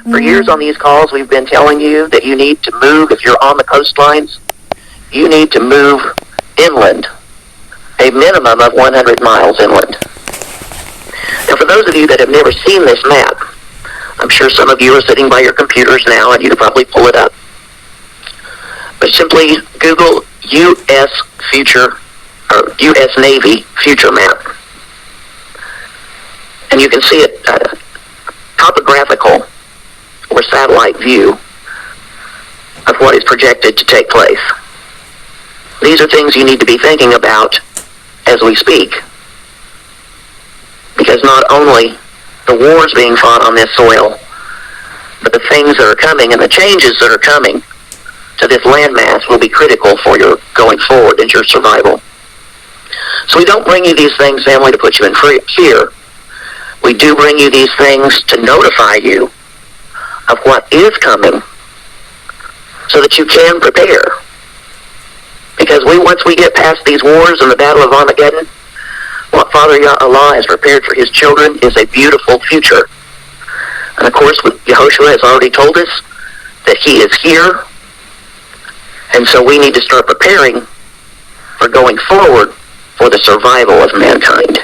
For years on these calls, we've been telling you that you need to move. If you're on the coastlines, you need to move inland, a minimum of 100 miles inland. Now, for those of you that have never seen this map, I'm sure some of you are sitting by your computers now, and you could probably pull it up. But simply Google U.S. U.S. Navy future map. And you can see it, topographical or satellite view of what is projected to take place. These are things you need to be thinking about as we speak. Because not only the wars being fought on this soil, but the things that are coming and the changes that are coming to this landmass will be critical for your going forward and your survival. So we don't bring you these things, family, to put you in fear. We do bring you these things to notify you of what is coming so that you can prepare. Because once we get past these wars and the Battle of Armageddon, what Father Allah has prepared for his children is a beautiful future. And of course, Yehoshua has already told us that he is here. And so we need to start preparing for going forward for the survival of mankind.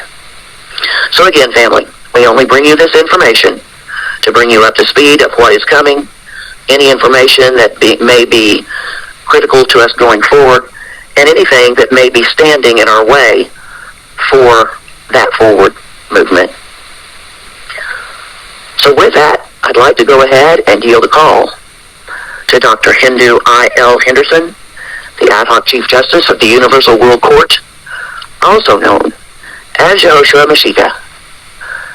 So again, family, we only bring you this information to bring you up to speed of what is coming, any information that may be critical to us going forward, and anything that may be standing in our way for that forward movement. So with that, I'd like to go ahead and yield a call to Dr. Hindu I.L. Henderson, the Ad Hoc Chief Justice of the Universal World Court, also known as Yehoshua Mashiach,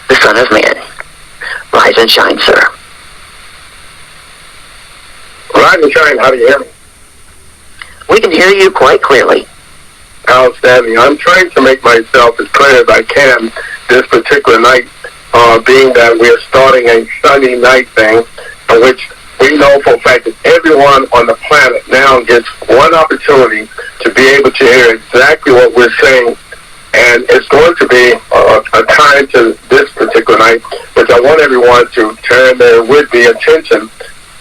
the Son of Man. Rise and shine, sir. Rise and shine, how do you hear me? We can hear you quite clearly. Outstanding. I'm trying to make myself as clear as I can this particular night, being that we're starting a Sunday night thing, in which we know for a fact that everyone on the planet now gets one opportunity to be able to hear exactly what we're saying. And it's going to be a time to this particular night, which I want everyone to turn their would-be attention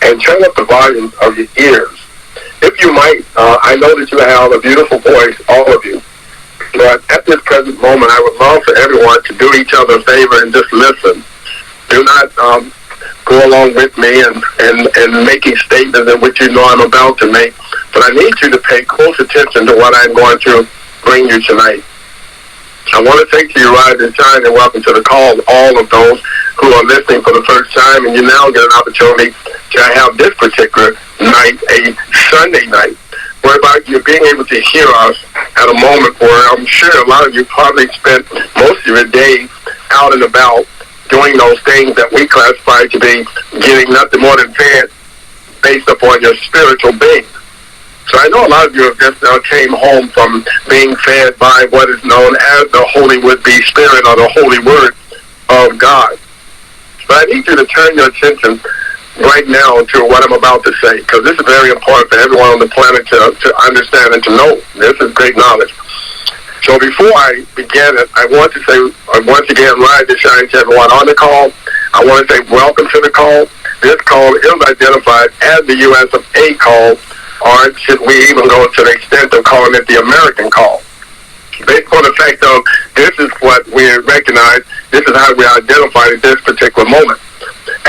and turn up the volume of your ears. If you might, I know that you have a beautiful voice, all of you. But at this present moment, I would love for everyone to do each other a favor and just listen. Do not go along with me and making statements in which you know I'm about to make. But I need you to pay close attention to what I'm going to bring you tonight. I want to say to you, rise and shine, and welcome to the call, all of those who are listening for the first time, and you now get an opportunity to have this particular night, a Sunday night, whereby you're being able to hear us at a moment where I'm sure a lot of you probably spent most of your day out and about doing those things that we classify to be getting nothing more than fed based upon your spiritual being. So I know a lot of you have just now came home from being fed by what is known as the Holy Would-Be Spirit or the Holy Word of God. But I need you to turn your attention right now to what I'm about to say, because this is very important for everyone on the planet to understand and to know. This is great knowledge. So before I begin it, I want to say, once again, rise and shine to everyone on the call. I want to say welcome to the call. This call is identified as the US of A call, or should we even go to the extent of calling it the American call? Based on the fact of this is what we recognize, this is how we identify at this particular moment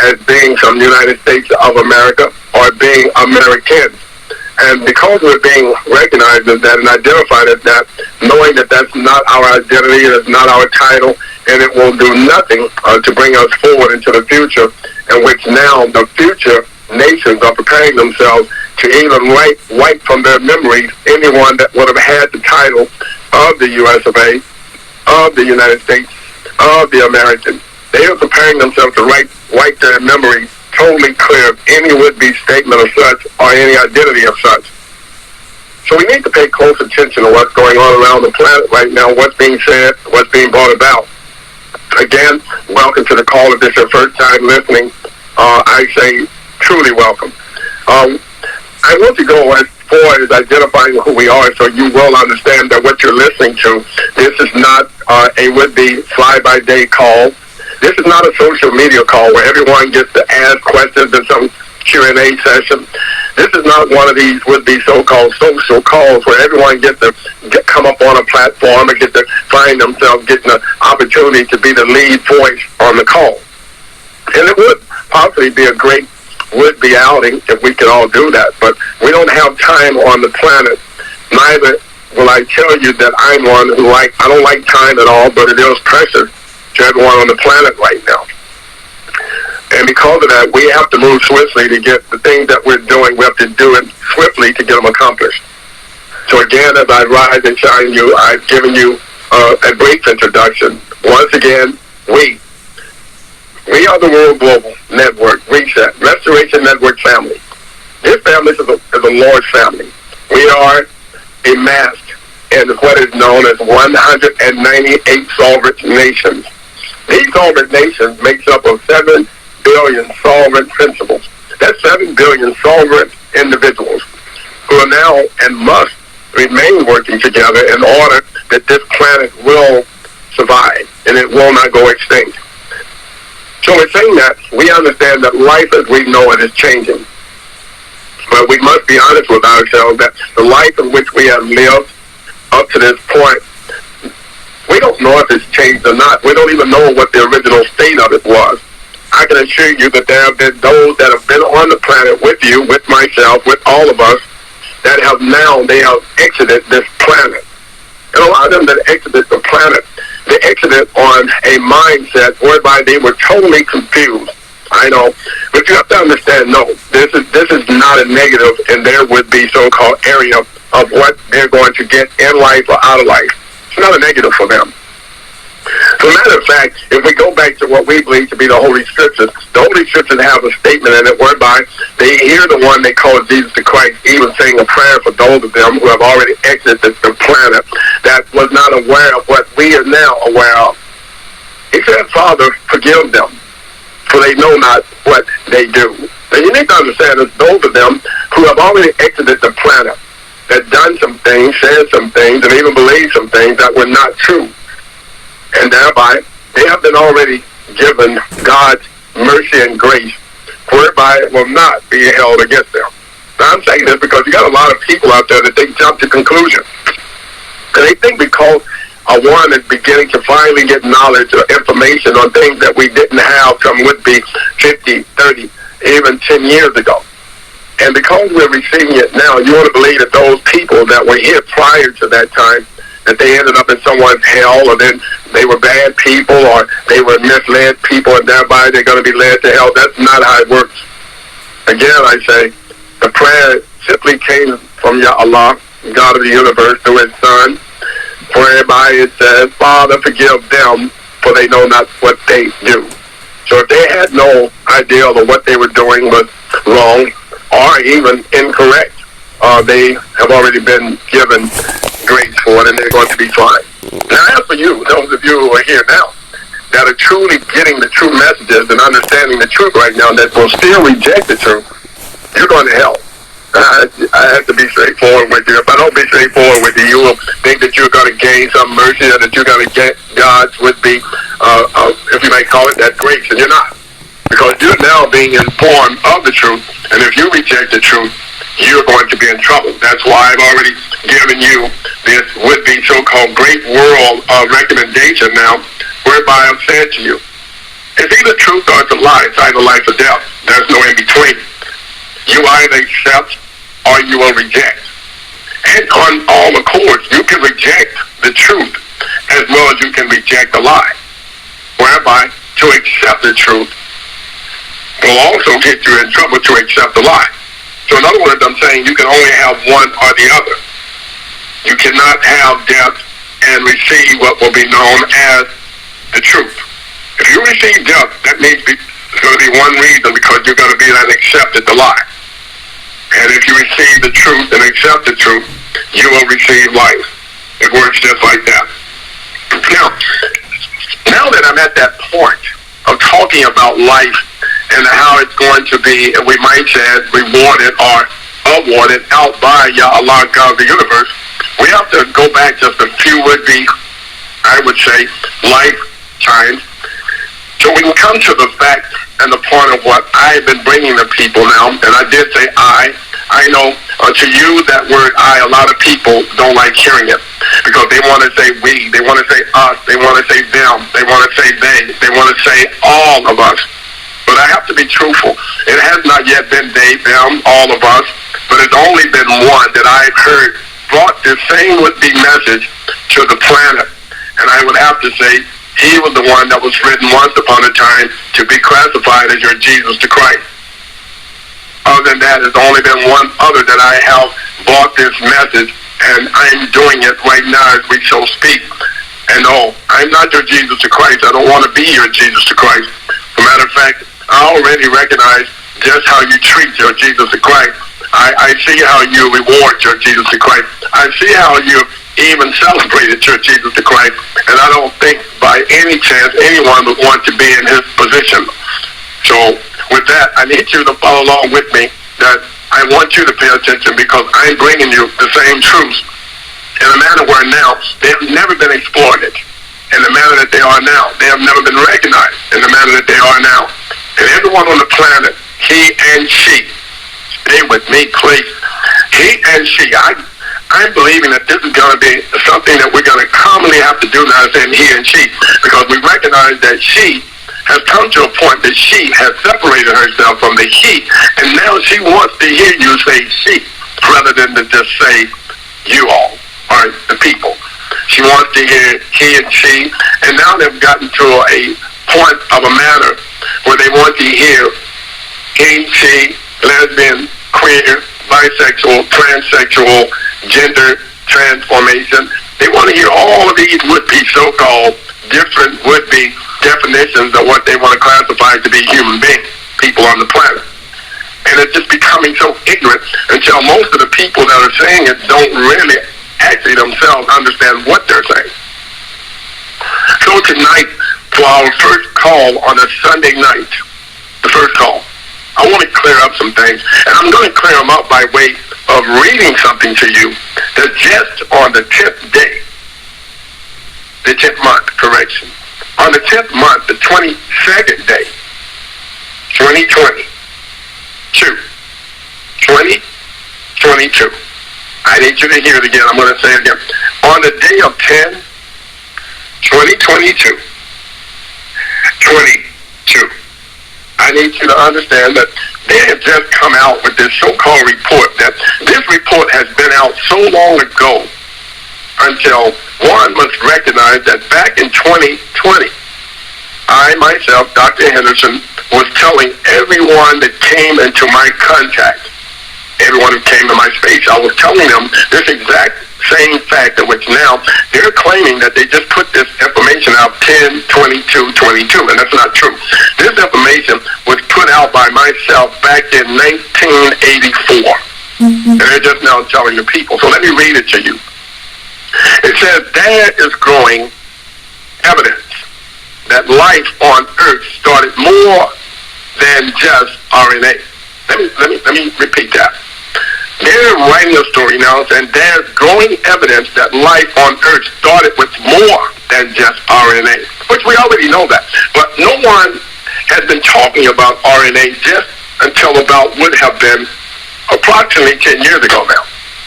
as being from the United States of America or being Americans. And because we're being recognized as that and identified as that, knowing that that's not our identity, it's not our title, and it will do nothing to bring us forward into the future, in which now the future nations are preparing themselves to even wipe from their memories anyone that would have had the title of the US of A, of the United States, of the Americans. They are preparing themselves to wipe their memories totally clear of any would-be statement of such or any identity of such. So we need to pay close attention to what's going on around the planet right now, what's being said, what's being brought about. Again, welcome to the call. If this is your first time listening, I say truly welcome. I want to go as far as identifying who we are so you will understand that what you're listening to, this is not a would-be fly-by-day call. This is not a social media call where everyone gets to ask questions in some Q&A session. This is not one of these would-be so-called social calls where everyone gets to come up on a platform and get to find themselves getting an opportunity to be the lead voice on the call. And it would possibly be a great would-be outing if we could all do that. But we don't have time on the planet. Neither will I tell you that I'm one who I don't like time at all, but it is precious to everyone on the planet right now. And because of that, we have to move swiftly to get the things that we're doing. We have to do it swiftly to get them accomplished. So again, as I rise and shine you, I've given you a brief introduction. Once again, we are the World Global Network, Reset, Restoration Network family. This family is a large family. We are amassed in what is known as 198 sovereign nations. These sovereign nations makes up of 7 billion sovereign principles. That's 7 billion sovereign individuals who are now and must remain working together in order that this planet will survive and it will not go extinct. So in saying that, we understand that life as we know it is changing. But we must be honest with ourselves that the life in which we have lived up to this point, we don't know if it's changed or not. We don't even know what the original state of it was. I can assure you that there have been those that have been on the planet with you, with myself, with all of us, that have now, they have exited this planet. And a lot of them that exited the planet, they exited on a mindset whereby they were totally confused. I know, but you have to understand, no, this is not a negative in their would-be so-called area of what they're going to get in life or out of life. It's not a negative for them. As a matter of fact, if we go back to what we believe to be the Holy Scriptures, the Holy Scriptures have a statement in it whereby they hear the one they call Jesus the Christ even saying a prayer for those of them who have already exited the planet that was not aware of what we are now aware of. He said, Father, forgive them, for they know not what they do. And you need to understand that those of them who have already exited the planet, that done some things, said some things, and even believed some things that were not true. And thereby, they have been already given God's mercy and grace, whereby it will not be held against them. Now, I'm saying this because you got a lot of people out there that they jump to conclusions. And they think because one is beginning to finally get knowledge or information on things that we didn't have from would be 50, 30, even 10 years ago. And because we're receiving it now, you want to believe that those people that were here prior to that time, that they ended up in someone's hell, or then they were bad people, or they were misled people, and thereby they're going to be led to hell. That's not how it works. Again, I say, the prayer simply came from Allah, God of the universe, through His Son, whereby it says, Father, forgive them, for they know not what they do. So if they had no idea of what they were doing was wrong, or even incorrect, they have already been given grace for it, and they're going to be fine. Now, as for you, those of you who are here now, that are truly getting the true messages and understanding the truth right now, that will still reject the truth, you're going to hell. I have to be straightforward with you. If I don't be straightforward with you, you will think that you're going to gain some mercy, or that you're going to get God's would-be, if you may call it that, grace, and you're not. Because you're now being informed of the truth, and if you reject the truth, you're going to be in trouble. That's why I've already given you this would-be so-called great world recommendation now, whereby I've said to you, it's either truth or it's a lie. It's either life or death. There's no in-between. You either accept or you will reject. And on all accords, you can reject the truth as well as you can reject the lie, whereby to accept the truth will also get you in trouble to accept the lie. So in other words, I'm saying you can only have one or the other. You cannot have death and receive what will be known as the truth. If you receive death, that means there's going to be one reason, because you're going to be that accepted the lie. And if you receive the truth and accept the truth, you will receive life. It works just like that. Now that I'm at that point of talking about life and how it's going to be, we might say, rewarded or awarded out by Allah, God of the universe, we have to go back just a few would-be, I would say, lifetimes So we can come to the fact and the point of what I've been bringing to people now, and I did say I know to use that word I, a lot of people don't like hearing it because they want to say we, they want to say us, they want to say them, they want to say they want to say all of us. But I have to be truthful. It has not yet been they, them, all of us, but it's only been one that I've heard brought the same would-be message to the planet. And I would have to say he was the one that was written once upon a time to be classified as your Jesus the Christ. Other than that, there's only been one other that I have brought this message, and I'm doing it right now as we so speak. And no, I'm not your Jesus the Christ. I don't want to be your Jesus the Christ. As a matter of fact, I already recognize just how you treat your Jesus the Christ. I see how you reward your Jesus the Christ. I see how you even celebrated your Jesus the Christ. And I don't think by any chance anyone would want to be in his position. So with that, I need you to follow along with me, that I want you to pay attention because I'm bringing you the same truths in a manner where now they have never been exploited in the manner that they are now. They have never been recognized in the manner that they are now. And everyone on the planet, he and she, stay with me, please. He and she, I'm believing that this is going to be something that we're going to commonly have to do now, saying he and she, because we recognize that she has come to a point that she has separated herself from the he, and now she wants to hear you say she, rather than to just say you all, or the people. She wants to hear he and she, and now they've gotten to a point of a manner where they want to hear he, she, lesbian, queer, bisexual, transsexual, gender transformation. They want to hear all of these would-be so-called different would-be definitions of what they want to classify to be human beings, people on the planet. And it's just becoming so ignorant until most of the people that are saying it don't really actually themselves understand what they're saying. So tonight, for our first call on a Sunday night, the first call, I want to clear up some things, and I'm going to clear them up by way of reading something to you that just on the 10th day, the 10th month, correction, on the 10th month, the 22nd day, 2022, I need you to hear it again. I'm going to say it again. On the day of 10/2022, I need you to understand that they have just come out with this so-called report, that this report has been out so long ago until one must recognize that back in 2020, I myself, Dr. Henderson, was telling everyone that came into my contact, everyone who came to my space, I was telling them this exact same fact, in which now they're claiming that they just put this information out 10/22/22, and that's not true. This information was put out by myself back in 1984, and they're just now telling the people. So let me read it to you. It says, there is growing evidence that life on Earth started more than just RNA. Let me repeat that. They're writing a story now saying there's growing evidence that life on Earth started with more than just RNA, which we already know that. But no one has been talking about RNA just until about would have been approximately 10 years ago now.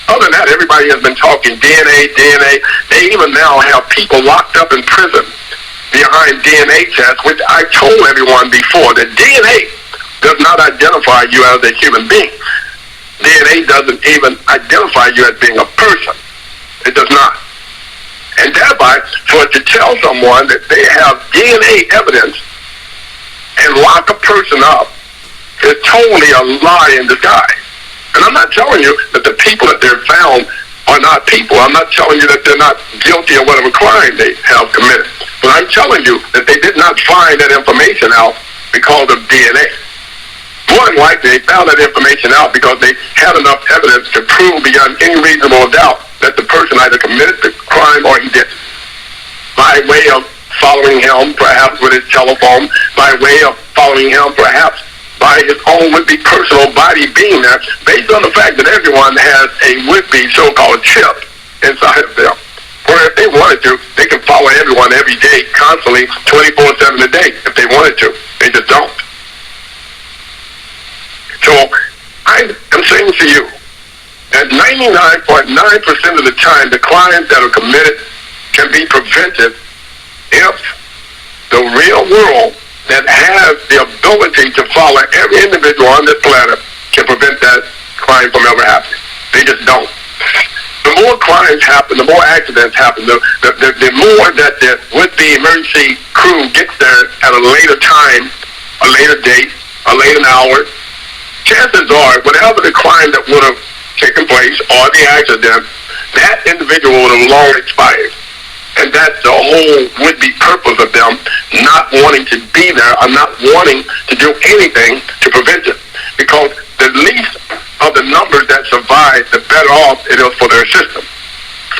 Other than that, everybody has been talking DNA. They even now have people locked up in prison behind DNA tests, which I told everyone before that DNA does not identify you as a human being. DNA doesn't even identify you as being a person. It does not. And thereby, for it to tell someone that they have DNA evidence and lock a person up is totally a lie in disguise. And I'm not telling you that the people that they're found are not people. I'm not telling you that they're not guilty of whatever crime they have committed. But I'm telling you that they did not find that information out because of DNA. More than likely, they found that information out because they had enough evidence to prove beyond any reasonable doubt that the person either committed the crime or he didn't. By way of following him, perhaps with his telephone, by way of following him, perhaps by his own would-be personal body being there, based on the fact that everyone has a would-be so-called chip inside of them. Where if they wanted to, they can follow everyone every day, constantly, 24/7 a day, if they wanted to. They just don't. So I am saying to you that 99.9% of the time, the crimes that are committed can be prevented if the real world that has the ability to follow every individual on this planet can prevent that crime from ever happening. They just don't. The more crimes happen, the more accidents happen, the more that the would-be emergency crew gets there at a later time, a later date, a later hour. Chances are, whatever the crime that would have taken place or the accident, that individual would have long expired. And that's the whole would-be purpose of them not wanting to be there or not wanting to do anything to prevent it. Because the least of the numbers that survive, the better off it is for their system.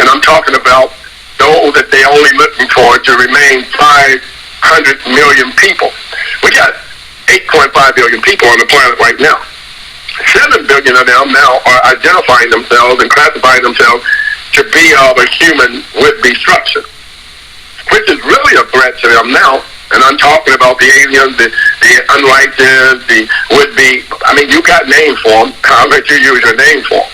And I'm talking about those that they only looking for to remain 500 million people. We got 8.5 billion people on the planet right now. 7 billion of them now are identifying themselves and classifying themselves to be of a human would-be structure, which is really a threat to them now. And I'm talking about the aliens, the unrighteous, the would-be. I mean, you got names for them. I'll let you use your name for them.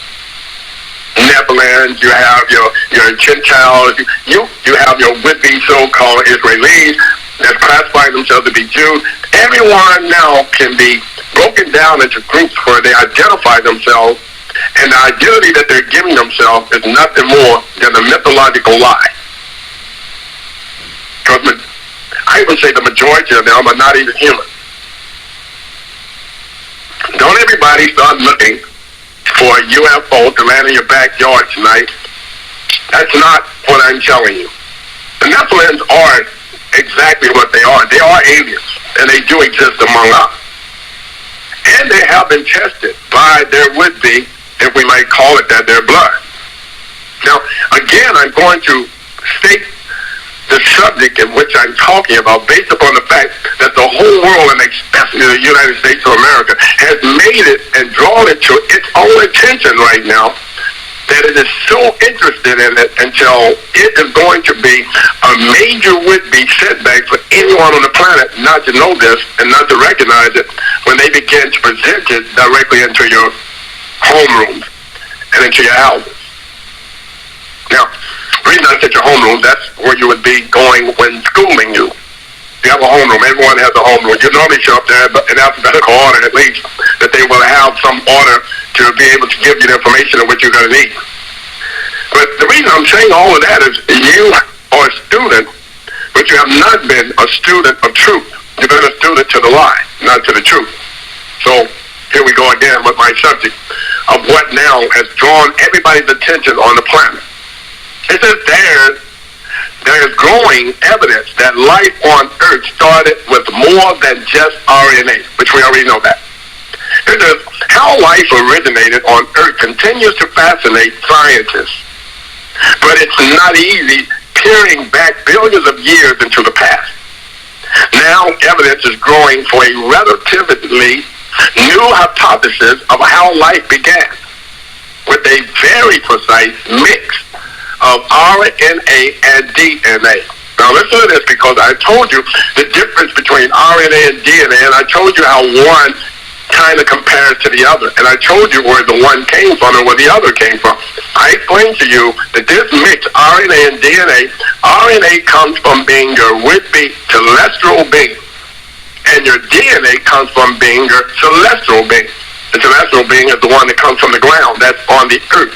Nephilims, you have your Gentiles, you have your would-be so-called Israelis that classify themselves to be Jews. Everyone now can be broken down into groups where they identify themselves, and the identity that they're giving themselves is nothing more than a mythological lie. Because I would say the majority of them are not even human. Don't everybody start looking for a UFO to land in your backyard tonight. That's not what I'm telling you. The Nephilims are exactly what they are. They are aliens, and they do exist among us. And they have been tested by their would-be, if we might call it that, their blood. Now, again, I'm going to state the subject in which I'm talking about based upon the fact that the whole world, and especially the United States of America, has made it and drawn it to its own attention right now that it is so interested in it until it is going to be a major would-be setback for anyone on the planet not to know this and not to recognize it when they begin to present it directly into your homerooms and into your houses. Now, the reason I said your homeroom, that's where you would be going when schooling you. You have a homeroom. Everyone has a homeroom. You normally show up there in alphabetical order, at least, that they will have some order to be able to give you the information of what you're going to need. But the reason I'm saying all of that is you are a student, but you have not been a student of truth. You've been a student to the lie, not to the truth. So here we go again with my subject of what now has drawn everybody's attention on the planet. It says there's growing evidence that life on Earth started with more than just RNA, which we already know that. It says how life originated on Earth continues to fascinate scientists, but it's not easy peering back billions of years into the past. Now evidence is growing for a relatively new hypothesis of how life began, with a very precise mix of RNA and DNA. Now listen to this, because I told you the difference between RNA and DNA, and I told you how one kind of compares to the other, and I told you where the one came from and where the other came from. I explained to you that this mix, RNA and DNA, RNA comes from being your would-be terrestrial being, and your DNA comes from being your celestial being. The celestial being is the one that comes from the ground, that's on the earth.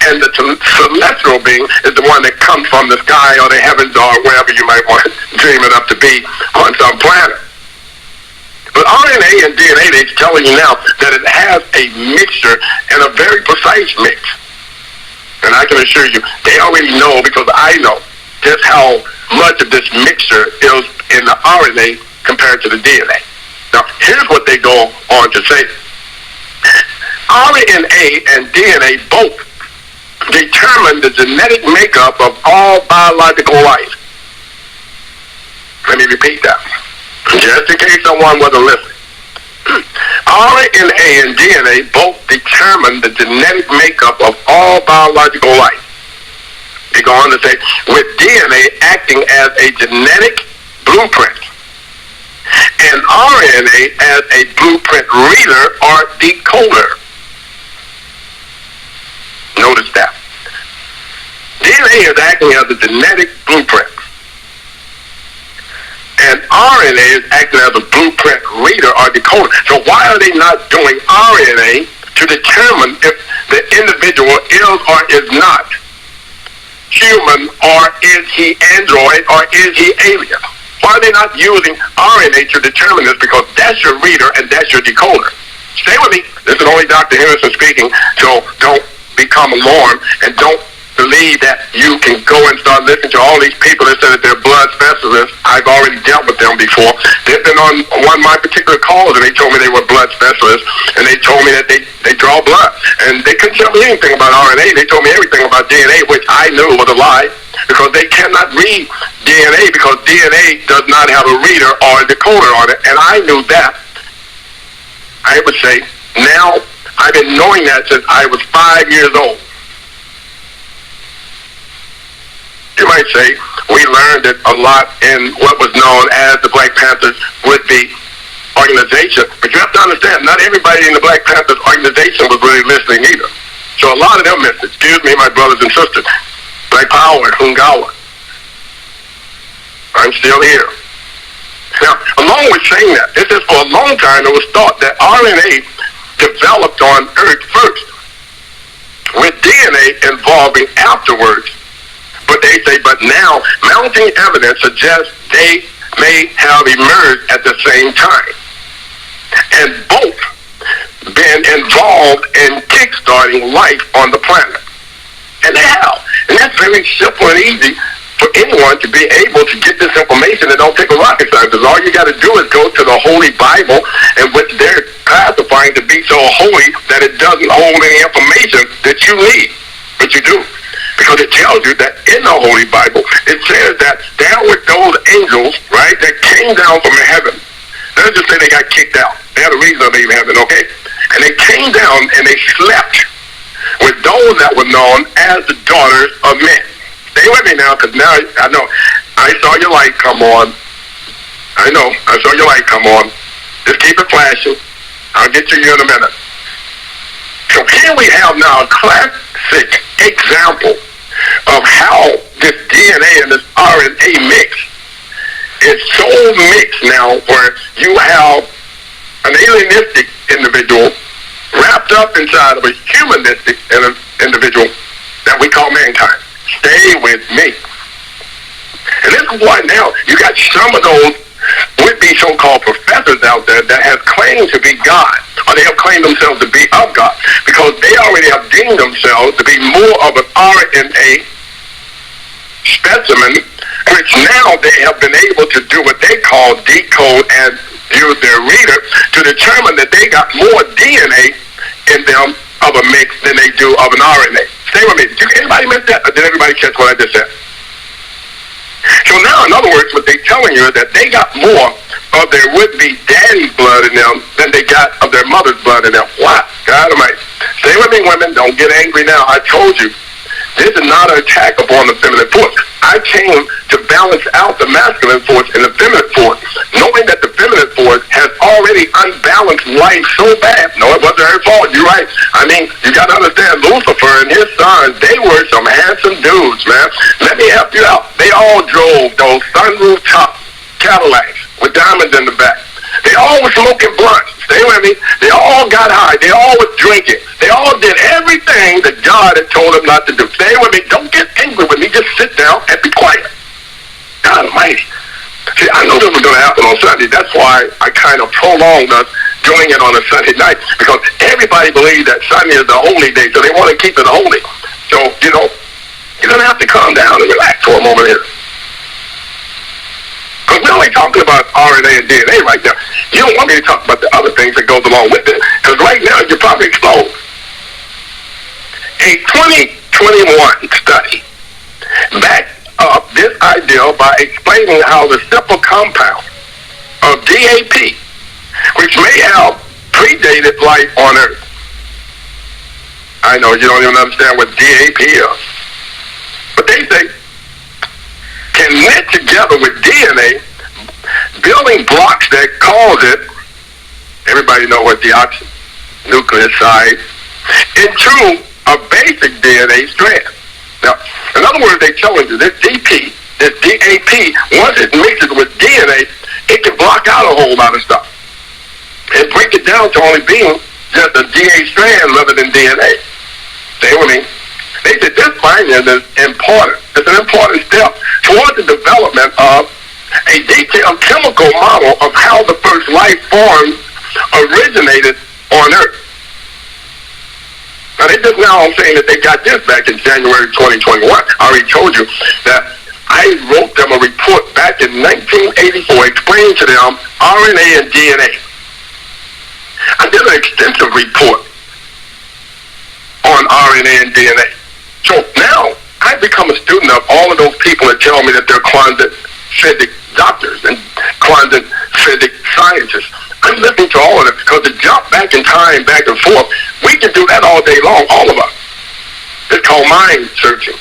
And the celestial being is the one that comes from the sky or the heavens or wherever you might want to dream it up to be on some planet. But RNA and DNA, they're telling you now that it has a mixture and a very precise mix. And I can assure you, they already know, because I know just how much of this mixture is in the RNA compared to the DNA. Now, here's what they go on to say. RNA and DNA both determine the genetic makeup of all biological life. Let me repeat that, just in case someone wasn't listening. RNA and DNA both determine the genetic makeup of all biological life. They go on to say, with DNA acting as a genetic blueprint and RNA as a blueprint reader or decoder. Notice that. DNA is acting as a genetic blueprint, and RNA is acting as a blueprint reader or decoder. So why are they not doing RNA to determine if the individual is or is not human, or is he android, or is he alien? Why are they not using RNA to determine this? Because that's your reader and that's your decoder. Stay with me. This is only Dr. Henderson speaking, so don't become alarmed and don't believe that you can go and start listening to all these people that say that they're blood specialists. I've already dealt with them before. They've been on one of my particular calls, and they told me they were blood specialists, and they told me that they draw blood. And they couldn't tell me anything about RNA. They told me everything about DNA, which I knew was a lie, because they cannot read DNA, because DNA does not have a reader or a decoder on it, and I knew that. I would say, now, I've been knowing that since I was 5 years old. You might say, we learned it a lot in what was known as the Black Panthers would-be organization. But you have to understand, not everybody in the Black Panthers organization was really listening either. So a lot of them missed it. Excuse me, my brothers and sisters. Black Power and Hungawa. I'm still here. Now, along with saying that, it says for a long time it was thought that RNA developed on Earth first, with DNA evolving afterwards. But they say, but now mounting evidence suggests they may have emerged at the same time, and both been involved in kickstarting life on the planet. And they have. And that's very simple and easy for anyone to be able to get this information. It don't take a rocket science, because all you got to do is go to the Holy Bible, in which they're classifying to be so holy that it doesn't hold any information that you need, but you do. Because it tells you that in the Holy Bible, it says that there were those angels, right, that came down from heaven. Let's just say they got kicked out. They had a reason to leave heaven, okay? And they came down and they slept with those that were known as the daughters of men. Stay with me now, because now I know. I saw your light come on. I know. I saw your light come on. Just keep it flashing. I'll get to you in a minute. So here we have now a classic example of how this DNA and this RNA mix is so mixed now, where you have an alienistic individual wrapped up inside of a humanistic individual that we call mankind. Stay with me. And this is why now you got some of those would-be so-called professors out there that have claimed to be God, or they have claimed themselves to be of God, because they already have deemed themselves to be more of an RNA specimen, which now they have been able to do what they call decode and use their reader to determine that they got more DNA in them of a mix than they do of an RNA. Stay with me. Did anybody miss that, or did everybody catch what I just said? So now, in other words, what they're telling you is that they got more of their would-be daddy's blood in them than they got of their mother's blood in them. What? God Almighty. Stay with me, women. Don't get angry now. I told you, this is not an attack upon the feminine force. I came to balance out the masculine force and the feminine force, knowing that the feminine force has already unbalanced life so bad. No, it wasn't her fault. You're right. I mean, you got to understand, Lucifer and his sons, they were some handsome dudes, man. Let me help you out. They all drove those sunroof top Cadillacs with diamonds in the back. They all were smoking blunts. Stay with me. They all got high. They all was drinking. They all did everything that God had told them not to do. Stay with me. Don't get angry with me. Just sit down and be quiet. God Almighty. See, I knew this was going to happen on Sunday. That's why I kind of prolonged us doing it on a Sunday night, because everybody believes that Sunday is the holy day, so they want to keep it holy. So, you know, you're going to have to calm down and relax for a moment here. Because we're only talking about RNA and DNA right now. You don't want me to talk about the other things that goes along with it, because right now you're probably exposed. A 2021 study backed up this idea by explaining how the simple compound of DAP, which may have predated life on Earth. I know you don't even understand what DAP is. but they say can knit together with DNA, building blocks that cause it, everybody know what deoxynucleoside, into a basic DNA strand. Now, in other words, they're telling you this DP, this DAP, once it mixes with DNA, it can block out a whole lot of stuff and break it down to only being just a DNA strand rather than DNA. They said this finding is important. It's an important step toward the development of a detailed chemical model of how the first life forms originated on Earth. Now, they just now saying that they got this back in January 2021. I already told you that I wrote them a report back in 1984 explaining to them RNA and DNA. I did an extensive report on RNA and DNA. So now I've become a student of all of those people that tell me that they're quantum physics doctors and quantum physics scientists. I'm listening to all of them because to jump back in time, back and forth, we can do that all day long, all of us. It's called mind searching.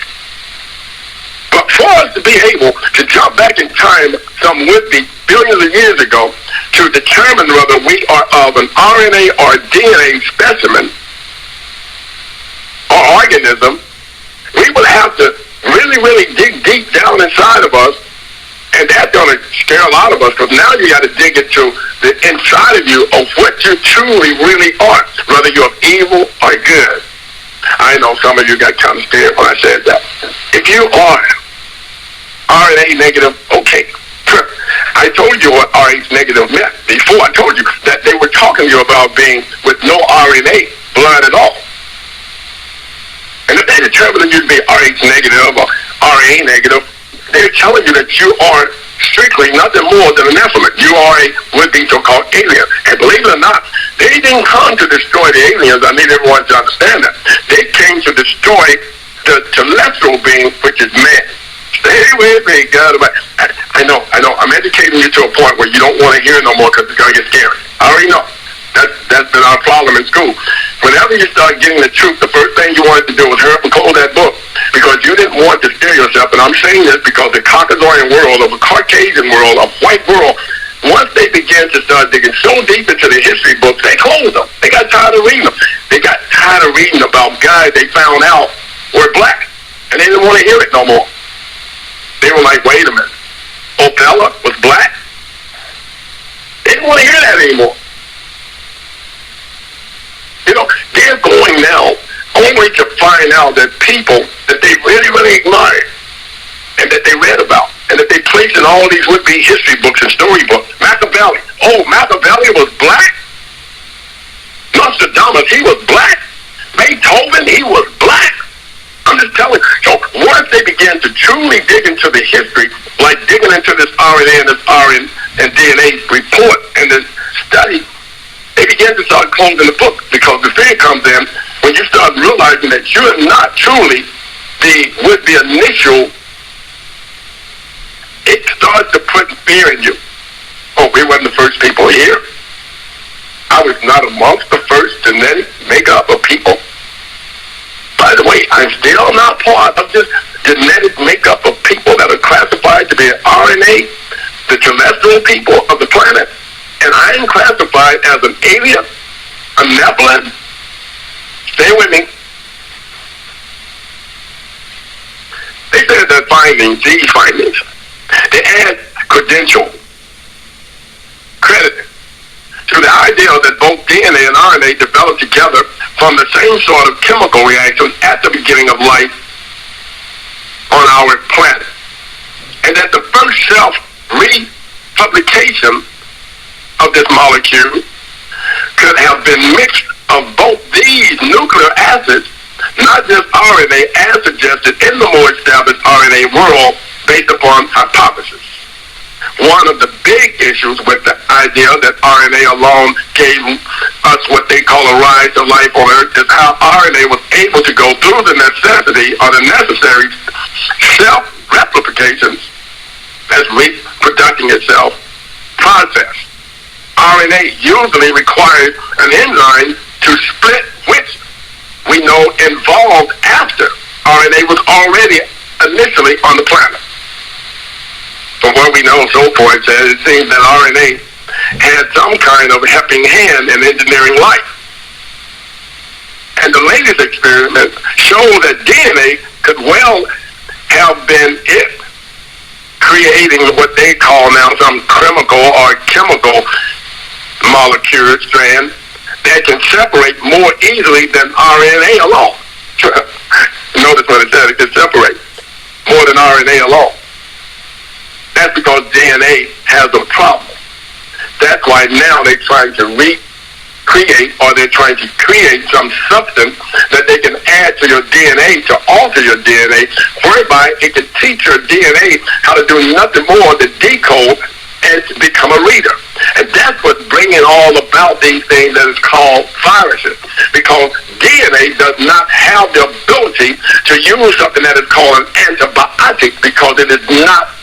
But for us to be able to jump back in time, some would be billions of years ago, to determine whether we are of an RNA or DNA specimen or organism, we would have to really, really dig deep down inside of us. And that's going to scare a lot of us because now you got to dig into the inside of you of what you truly, really are, whether you're evil or good. I know some of you got kind of scared when I said that. If you are RNA negative, okay. I told you what Rh negative meant before. I told you that they were talking to you about being with no RNA blood at all. And if they determine you to be Rh negative or RA negative, they're telling you that you are strictly nothing more than a Nephilim. You are a would-be so-called alien. And believe it or not, they didn't come to destroy the aliens. I need everyone to understand that. They came to destroy the celestial being, which is man. Stay with me, God. I know. I'm educating you to a point where you don't want to hear no more because it's going to get scary. I already know. That's been our problem in school. Whenever you start getting the truth, the first thing you wanted to do was hurry up and close that book because you didn't want to scare yourself. And I'm saying this because the Caucasian world, of the Caucasian world, of white world, once they began to start digging so deep into the history books, they closed them. They got tired of reading them. They got tired of reading about guys they found out were black. And they didn't want to hear it no more. They were like, wait a minute. Opella was black? They didn't want to hear that anymore. You know, they're going now only to find out that people that they really, really admire and that they read about and that they place in all these would-be history books and storybooks. Machiavelli. Oh, Machiavelli was black? Nostradamus, he was black? Beethoven, he was black? I'm just telling you. So once they began to truly dig into the history, like digging into this RNA and this RNA and DNA report and this study, they began to start closing the book because the fear comes in when you start realizing that you're not truly the would-be initial. It starts to put fear in you. Oh, we weren't the first people here. I was not amongst the first genetic makeup of people. By the way, I'm still not part of this genetic makeup of people that are classified to be RNA, the celestial people of the planet. And I am classified as an alien, a Nephilim. Stay with me. They said that findings, these findings, they add credential, credit to the idea that both DNA and RNA develop together from the same sort of chemical reactions at the beginning of life on our planet. And that the first self-republication of this molecule could have been mixed of both these nuclear acids, not just RNA, as suggested in the more established RNA world based upon hypothesis. One of the big issues with the idea that RNA alone gave us what they call a rise to life on Earth is how RNA was able to go through the necessity or the necessary self-replications as reproducing itself process. RNA usually requires an enzyme to split, which we know involved after RNA was already initially on the planet. From what we know so far, it seems that RNA had some kind of helping hand in engineering life. And the latest experiment showed that DNA could well have been it creating what they call now some chemical molecule strand that can separate more easily than RNA alone. Notice what it said, it can separate more than RNA alone. That's because DNA has a problem. That's why now they're trying to recreate, or they're trying to create some substance that they can add to your DNA to alter your DNA, whereby it can teach your DNA how to do nothing more than decode and to become a reader. And that's what's bringing all about these things that is called viruses. Because DNA does not have the ability to use something that is called an antibiotic, because it is not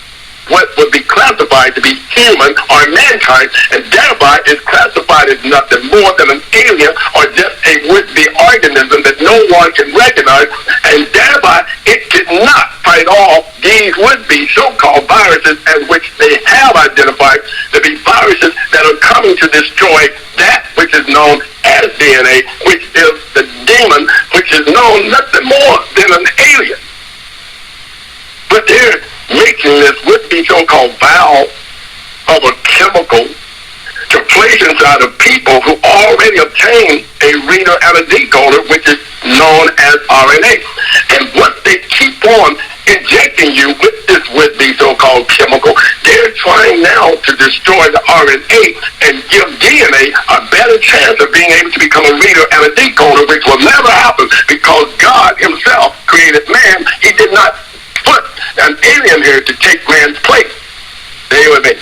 what would be classified to be human or mankind, and thereby is classified as nothing more than an alien or just a would-be organism that no one can recognize, and thereby it cannot fight off these would-be so-called viruses, as which they have identified to be viruses that are coming to destroy that which is known as DNA, which is the demon, which is known nothing more than an alien. But they're making this would-be so-called vial of a chemical to place inside of people who already obtained a reader and a decoder, which is known as RNA. And what they keep on injecting you with this would-be so-called chemical, they're trying now to destroy the RNA and give DNA a better chance of being able to become a reader and a decoder, which will never happen, because God himself created man. He did not put an alien here to take man's place. Stay with me.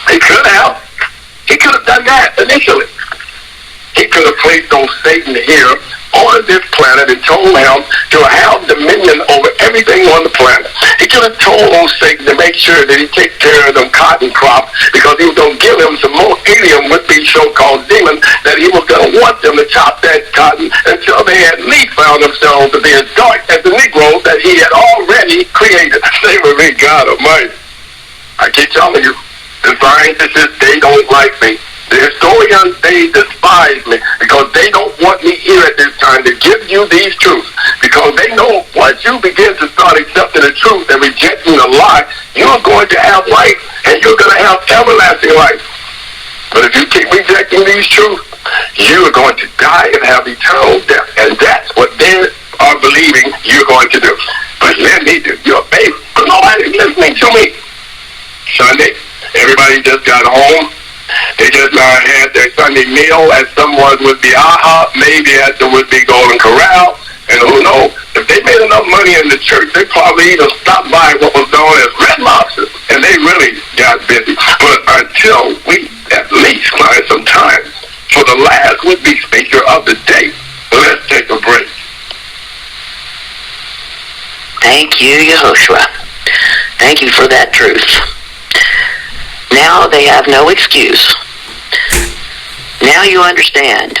He could have done that initially. He could have placed on Satan here on this planet and told him to have dominion over everything on the planet. He could have told on Satan to make sure that he take care of them cotton crops, because he was going to give him some more alien would-be so-called demons that he was going to want them to chop that cotton until they at least found themselves to be as dark as the Negroes that he had already created. Say with me, God Almighty. I keep telling you, the scientists, they don't like me. The historians, they despise me, because they don't want me here at this time to give you these truths. Because they know once you begin to start accepting the truth and rejecting the lie, you're going to have life, and you're going to have everlasting life. But if you keep rejecting these truths, you are going to die and have eternal death. And that's what they are believing you're going to do. But let me do your favor. But nobody's listening to me. Sunday, everybody just got home. They just had their Sunday meal at someone would be IHOP, maybe at the would-be Golden Corral, and who knows? If they made enough money in the church, they probably even stopped by what was known as Red Lobster, and they really got busy. But until we at least find some time for the last would-be speaker of the day, let's take a break. Thank you, Yehoshua. Thank you for that truth. Now they have no excuse. Now you understand